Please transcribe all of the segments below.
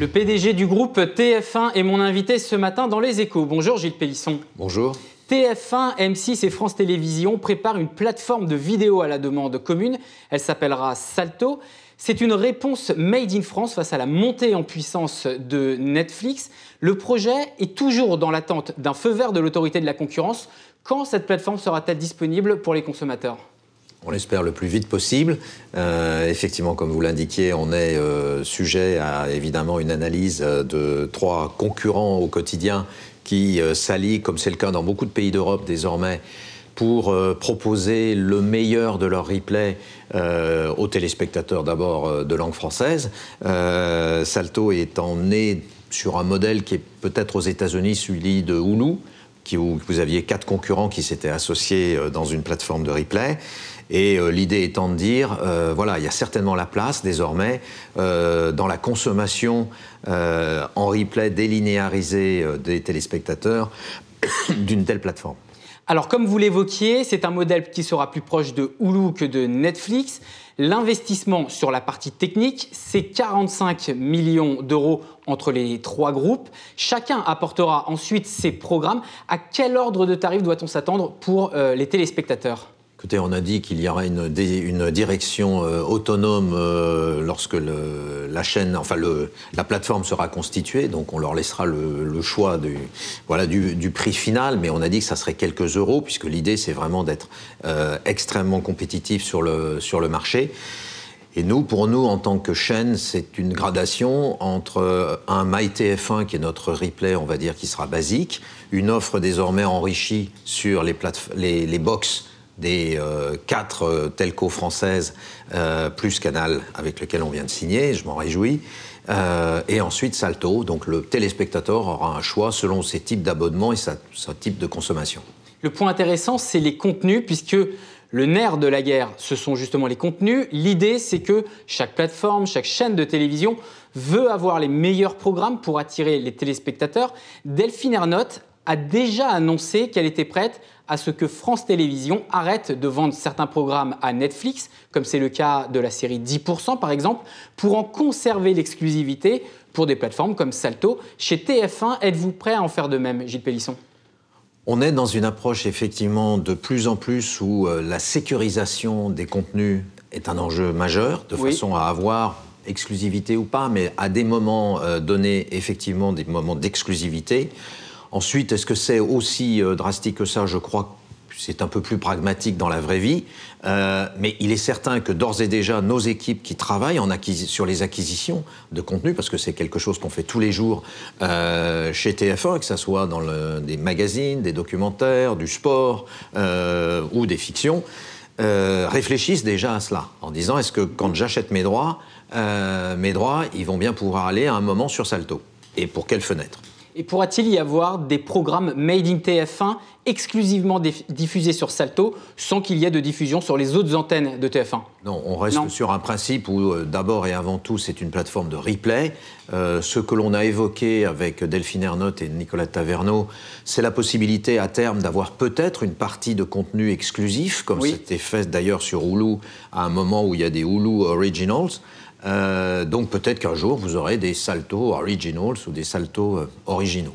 Le PDG du groupe TF1 est mon invité ce matin dans Les Échos. Bonjour Gilles Pélisson. Bonjour. TF1, M6 et France Télévisions préparent une plateforme de vidéo à la demande commune. Elle s'appellera Salto. C'est une réponse made in France face à la montée en puissance de Netflix. Le projet est toujours dans l'attente d'un feu vert de l'autorité de la concurrence. Quand cette plateforme sera-t-elle disponible pour les consommateurs ? On l'espère le plus vite possible. Effectivement, comme vous l'indiquiez, on est sujet à évidemment une analyse de 3 concurrents au quotidien qui s'allient, comme c'est le cas dans beaucoup de pays d'Europe désormais, pour proposer le meilleur de leur replay aux téléspectateurs d'abord de langue française. Salto étant né sur un modèle qui est peut-être aux États-Unis celui de Hulu, où vous aviez 4 concurrents qui s'étaient associés dans une plateforme de replay. Et l'idée étant de dire, voilà, il y a certainement la place désormais dans la consommation en replay délinéarisé des téléspectateurs d'une telle plateforme. Alors, comme vous l'évoquiez, c'est un modèle qui sera plus proche de Hulu que de Netflix. L'investissement sur la partie technique, c'est 45 millions d'euros entre les 3 groupes. Chacun apportera ensuite ses programmes. À quel ordre de tarif doit-on s'attendre pour les téléspectateurs ? Écoutez, on a dit qu'il y aura une direction autonome lorsque la chaîne, enfin la plateforme sera constituée, donc on leur laissera le choix du prix final, mais on a dit que ça serait quelques euros, puisque l'idée c'est vraiment d'être extrêmement compétitif sur le marché. Et pour nous, en tant que chaîne, c'est une gradation entre un MyTF1, qui est notre replay, on va dire, qui sera basique, une offre désormais enrichie sur les box des 4 telcos françaises, plus Canal, avec lequel on vient de signer, je m'en réjouis, et ensuite Salto, donc le téléspectateur aura un choix selon ses types d'abonnements et son type de consommation. Le point intéressant, c'est les contenus, puisque le nerf de la guerre, ce sont justement les contenus. L'idée, c'est que chaque plateforme, chaque chaîne de télévision veut avoir les meilleurs programmes pour attirer les téléspectateurs. Delphine Ernotte a déjà annoncé qu'elle était prête à ce que France Télévisions arrête de vendre certains programmes à Netflix, comme c'est le cas de la série 10% par exemple, pour en conserver l'exclusivité pour des plateformes comme Salto. Chez TF1, êtes-vous prêt à en faire de même, Gilles Pélisson ? On est dans une approche effectivement de plus en plus où la sécurisation des contenus est un enjeu majeur, de façon à avoir exclusivité ou pas, mais à des moments donnés, effectivement, des moments d'exclusivité. Ensuite, est-ce que c'est aussi drastique que ça ? Je crois que c'est un peu plus pragmatique dans la vraie vie. Mais il est certain que d'ores et déjà, nos équipes qui travaillent sur les acquisitions de contenu, parce que c'est quelque chose qu'on fait tous les jours chez TF1, que ce soit dans des magazines, des documentaires, du sport ou des fictions, réfléchissent déjà à cela, en disant, est-ce que quand j'achète mes droits, ils vont bien pouvoir aller à un moment sur Salto ? Et pour quelle fenêtre ? Et pourra-t-il y avoir des programmes Made in TF1 exclusivement diffusés sur Salto sans qu'il y ait de diffusion sur les autres antennes de TF1 ? Non, on reste sur un principe où d'abord et avant tout c'est une plateforme de replay. Ce que l'on a évoqué avec Delphine Ernotte et Nicolas Taverneau, c'est la possibilité à terme d'avoir peut-être une partie de contenu exclusif, comme c'était fait d'ailleurs sur Hulu à un moment où il y a des Hulu Originals. Donc peut-être qu'un jour, vous aurez des Salto Originals ou des Salto originaux.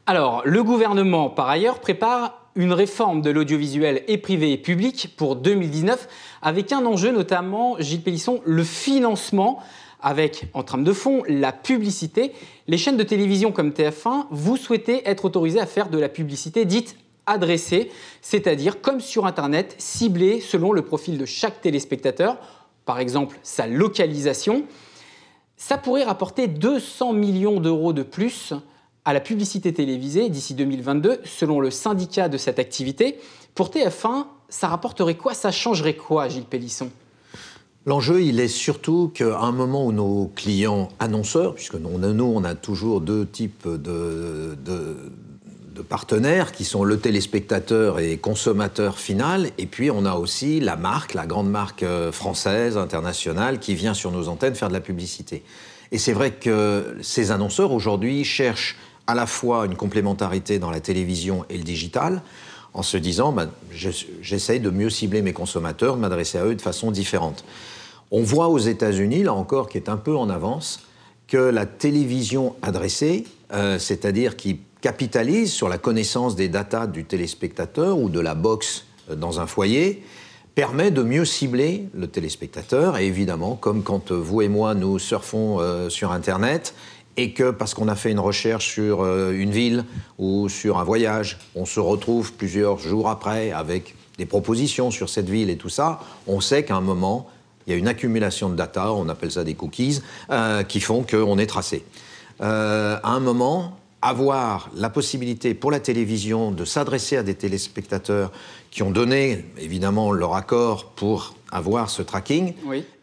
Alors, le gouvernement, par ailleurs, prépare une réforme de l'audiovisuel et privé et public pour 2019, avec un enjeu notamment, Gilles Pélisson, le financement, avec en trame de fond la publicité. Les chaînes de télévision comme TF1, vous souhaitez être autorisées à faire de la publicité dite adressée, c'est-à-dire comme sur Internet, ciblée selon le profil de chaque téléspectateur, par exemple sa localisation. Ça pourrait rapporter 200 millions d'euros de plus à la publicité télévisée d'ici 2022, selon le syndicat de cette activité. Pour TF1, ça rapporterait quoi ? Ça changerait quoi, Gilles Pélisson ? L'enjeu, il est surtout qu'à un moment où nos clients annonceurs, puisque nous, on a toujours 2 types de partenaires qui sont le téléspectateur et consommateur final, et puis on a aussi la marque, la grande marque française, internationale, qui vient sur nos antennes faire de la publicité. Et c'est vrai que ces annonceurs, aujourd'hui, cherchent à la fois une complémentarité dans la télévision et le digital, en se disant j'essaye de mieux cibler mes consommateurs, de m'adresser à eux de façon différente. On voit aux États-Unis, là encore, qui est un peu en avance, que la télévision adressée, c'est-à-dire qui capitalise sur la connaissance des datas du téléspectateur ou de la box dans un foyer, permet de mieux cibler le téléspectateur. Et évidemment, comme quand vous et moi, nous surfons sur Internet, et que parce qu'on a fait une recherche sur une ville ou sur un voyage, on se retrouve plusieurs jours après avec des propositions sur cette ville et tout ça, on sait qu'à un moment, il y a une accumulation de data, on appelle ça des cookies, qui font qu'on est tracé. À un moment, avoir la possibilité pour la télévision de s'adresser à des téléspectateurs qui ont donné, évidemment, leur accord pour avoir ce tracking,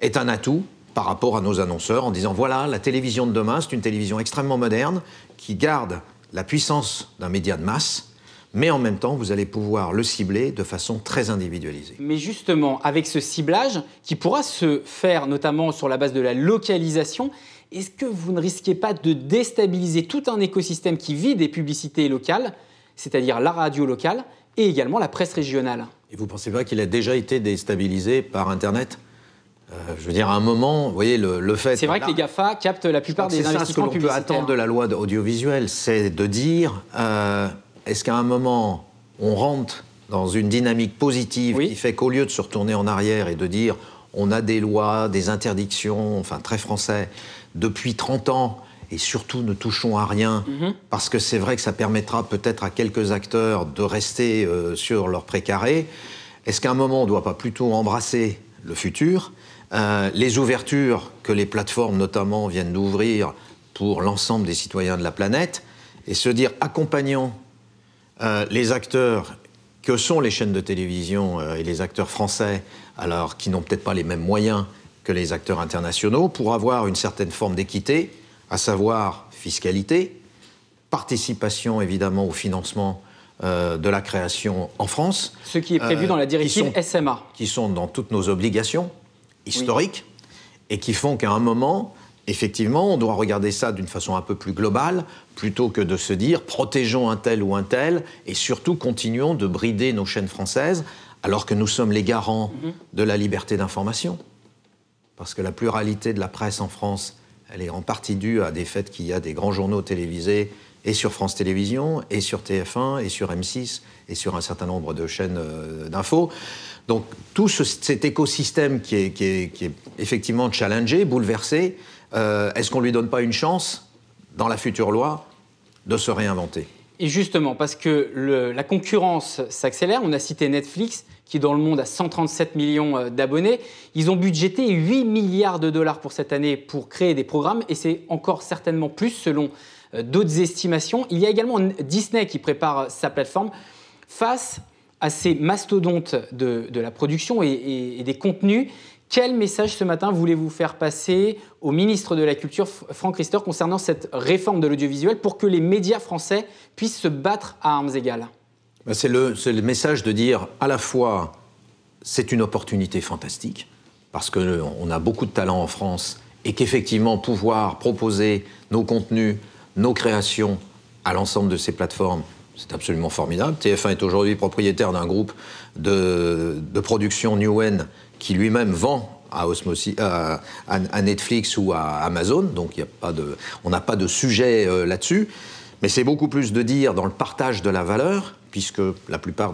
est un atout par rapport à nos annonceurs en disant voilà, la télévision de demain, c'est une télévision extrêmement moderne qui garde la puissance d'un média de masse, mais en même temps, vous allez pouvoir le cibler de façon très individualisée. Mais justement, avec ce ciblage qui pourra se faire notamment sur la base de la localisation, est-ce que vous ne risquez pas de déstabiliser tout un écosystème qui vit des publicités locales, c'est-à-dire la radio locale et également la presse régionale? Et vous ne pensez pas qu'il a déjà été déstabilisé par Internet ? Je veux dire, à un moment, vous voyez, le fait... C'est vrai que les GAFA captent la plupart des investissements publicitaires. C'est ça ce que l'on peut attendre de la loi audiovisuelle, c'est de dire, est-ce qu'à un moment, on rentre dans une dynamique positive qui fait qu'au lieu de se retourner en arrière et de dire, on a des lois, des interdictions, enfin très français, depuis 30 ans, et surtout ne touchons à rien, parce que c'est vrai que ça permettra peut-être à quelques acteurs de rester sur leur précaré. Est-ce qu'à un moment, on ne doit pas plutôt embrasser le futur ? Les ouvertures que les plateformes notamment viennent d'ouvrir pour l'ensemble des citoyens de la planète, et se dire accompagnons les acteurs que sont les chaînes de télévision et les acteurs français, alors qui n'ont peut-être pas les mêmes moyens que les acteurs internationaux, pour avoir une certaine forme d'équité, à savoir fiscalité, participation évidemment au financement de la création en France. Ce qui est prévu dans la directive SMA. Qui sont dans toutes nos obligations historiques et qui font qu'à un moment, effectivement, on doit regarder ça d'une façon un peu plus globale, plutôt que de se dire protégeons un tel ou un tel et surtout continuons de brider nos chaînes françaises alors que nous sommes les garants de la liberté d'information. Parce que la pluralité de la presse en France, elle est en partie due à des faits qu'il y a des grands journaux télévisés et sur France Télévisions, et sur TF1, et sur M6, et sur un certain nombre de chaînes d'infos. Donc tout cet écosystème qui est effectivement challengé, bouleversé, est-ce qu'on ne lui donne pas une chance, dans la future loi, de se réinventer ? Et justement, parce que la concurrence s'accélère, on a cité Netflix, qui dans le monde a 137 millions d'abonnés. Ils ont budgété 8 milliards de dollars pour cette année pour créer des programmes, et c'est encore certainement plus selon d'autres estimations. Il y a également Disney qui prépare sa plateforme. Face à ces mastodontes de la production et des contenus, quel message ce matin voulez-vous faire passer au ministre de la Culture, Franck Riester, concernant cette réforme de l'audiovisuel pour que les médias français puissent se battre à armes égales ? C'est le message de dire à la fois c'est une opportunité fantastique parce qu'on a beaucoup de talent en France et qu'effectivement pouvoir proposer nos contenus, nos créations à l'ensemble de ces plateformes, c'est absolument formidable. TF1 est aujourd'hui propriétaire d'un groupe de production Newen qui lui-même vend à Netflix ou à Amazon, donc on n'a pas de sujet là-dessus. Mais c'est beaucoup plus de dire dans le partage de la valeur, puisque la plupart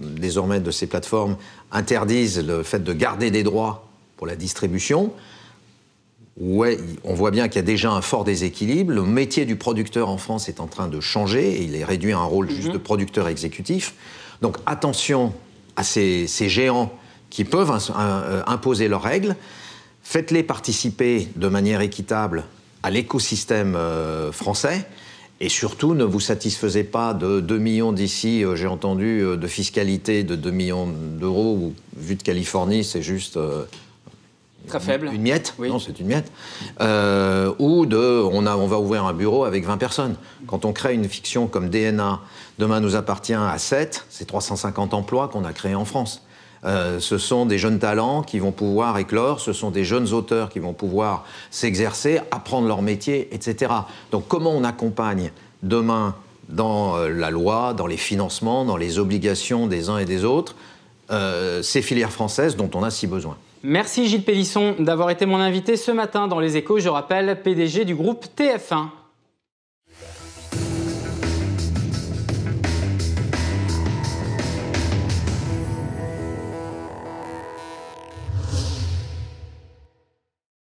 désormais de ces plateformes interdisent le fait de garder des droits pour la distribution. Ouais, on voit bien qu'il y a déjà un fort déséquilibre. Le métier du producteur en France est en train de changer et il est réduit à un rôle juste de producteur exécutif. Donc attention à ces géants qui peuvent imposer leurs règles. Faites-les participer de manière équitable à l'écosystème français. Et surtout, ne vous satisfaisez pas de 2 millions d'ici, j'ai entendu, de fiscalité de 2 millions d'euros, où, vu de Californie, c'est juste... très faible. Une miette, non, c'est une miette. Ou on va ouvrir un bureau avec 20 personnes. Quand on crée une fiction comme DNA, Demain nous appartient à 7, c'est 350 emplois qu'on a créés en France. Ce sont des jeunes talents qui vont pouvoir éclore, ce sont des jeunes auteurs qui vont pouvoir s'exercer, apprendre leur métier, etc. Donc comment on accompagne demain dans la loi, dans les financements, dans les obligations des uns et des autres, ces filières françaises dont on a si besoin. Merci Gilles Pélisson d'avoir été mon invité ce matin dans Les Échos. Je rappelle, PDG du groupe TF1.